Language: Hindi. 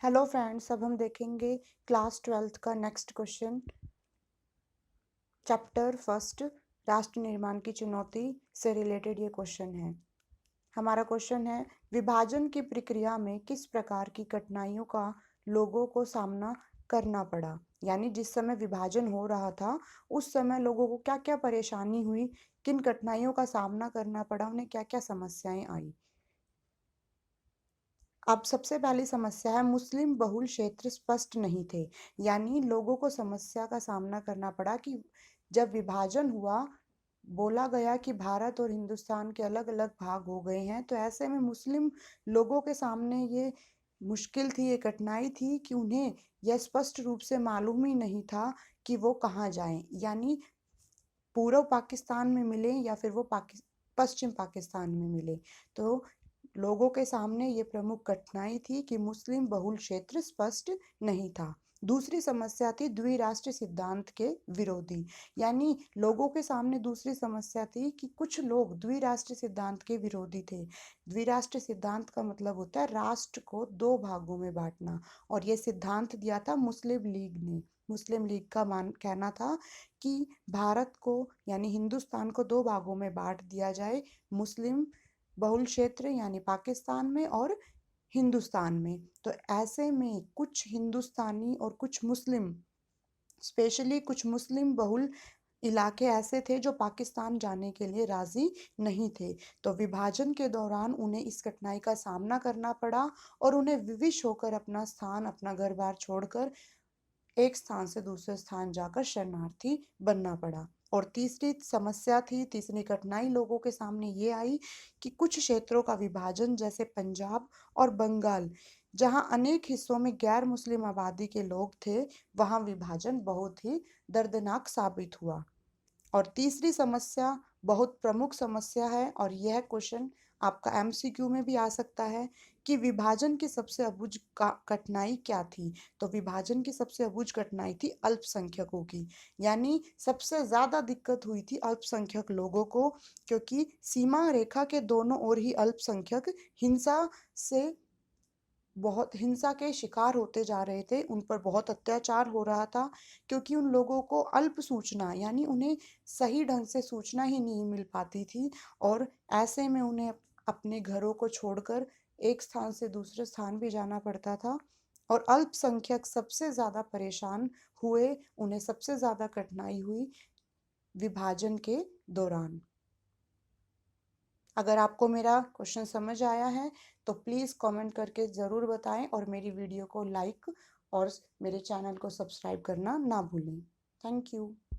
हेलो फ्रेंड्स, अब हम देखेंगे क्लास 12th का नेक्स्ट क्वेश्चन। चैप्टर फर्स्ट, राष्ट्र निर्माण की चुनौती से रिलेटेड ये क्वेश्चन है। हमारा क्वेश्चन है, विभाजन की प्रक्रिया में किस प्रकार की कठिनाइयों का लोगों को सामना करना पड़ा। यानी जिस समय विभाजन हो रहा था उस समय लोगों को क्या क्या परेशानी हुई, किन कठिनाइयों का सामना करना पड़ा, उन्हें क्या क्या समस्याएं आई। अब सबसे पहली समस्या है, मुस्लिम बहुल क्षेत्र स्पष्ट नहीं थे। यानी लोगों को समस्या का सामना करना पड़ा कि जब विभाजन हुआ, बोला गया कि भारत और हिंदुस्तान के अलग अलग भाग हो गए हैं, तो ऐसे में मुस्लिम लोगों के सामने ये मुश्किल थी, ये कठिनाई थी कि उन्हें यह स्पष्ट रूप से मालूम ही नहीं था कि वो कहाँ जाएं। यानी पूर्व पाकिस्तान में मिले या फिर वो पश्चिम पाकिस्तान में मिले। तो लोगों के सामने ये प्रमुख कठिनाई थी कि मुस्लिम बहुल क्षेत्र स्पष्ट नहीं था। दूसरी समस्या थी द्विराष्ट्र सिद्धांत के विरोधी। यानी लोगों के सामने दूसरी समस्या थी कि कुछ लोग द्विराष्ट्र सिद्धांत के विरोधी थे। द्विराष्ट्र सिद्धांत का मतलब होता है राष्ट्र को दो भागों में बांटना, और ये सिद्धांत दिया था मुस्लिम लीग ने। मुस्लिम लीग का कहना था कि भारत को यानी हिंदुस्तान को दो भागों में बांट दिया जाए, मुस्लिम बहुल क्षेत्र यानी पाकिस्तान में और हिंदुस्तान में। तो ऐसे में कुछ हिंदुस्तानी और कुछ मुस्लिम, स्पेशली कुछ मुस्लिम बहुल इलाके ऐसे थे जो पाकिस्तान जाने के लिए राजी नहीं थे। तो विभाजन के दौरान उन्हें इस कठिनाई का सामना करना पड़ा और उन्हें विवश होकर अपना स्थान, अपना घर बार छोड़कर एक स्थान से दूसरे स्थान जाकर शरणार्थी बनना पड़ा। और तीसरी समस्या थी, तीसरी कठिनाई लोगों के सामने ये आई कि कुछ क्षेत्रों का विभाजन, जैसे पंजाब और बंगाल, जहां अनेक हिस्सों में गैर मुस्लिम आबादी के लोग थे, वहां विभाजन बहुत ही दर्दनाक साबित हुआ। और तीसरी समस्या बहुत प्रमुख समस्या है, और यह क्वेश्चन आपका एमसीक्यू में भी आ सकता है कि विभाजन की सबसे अबुझ कठिनाई क्या थी। तो विभाजन की सबसे अबुझ कठिनाई थी अल्पसंख्यकों की। यानी सबसे ज्यादा दिक्कत हुई थी अल्पसंख्यक लोगों को, क्योंकि सीमा रेखा के दोनों ओर ही अल्पसंख्यक हिंसा से बहुत हिंसा के शिकार होते जा रहे थे, उन पर बहुत अत्याचार हो रहा था, क्योंकि उन लोगों को अल्प सूचना यानी उन्हें सही ढंग से सूचना ही नहीं मिल पाती थी, और ऐसे में उन्हें अपने घरों को छोड़कर एक स्थान से दूसरे स्थान भी जाना पड़ता था। और अल्पसंख्यक सबसे ज्यादा परेशान हुए, उन्हें सबसे ज्यादा कठिनाई हुई विभाजन के दौरान। अगर आपको मेरा क्वेश्चन समझ आया है तो प्लीज़ कमेंट करके ज़रूर बताएं, और मेरी वीडियो को लाइक और मेरे चैनल को सब्सक्राइब करना ना भूलें। Thank you.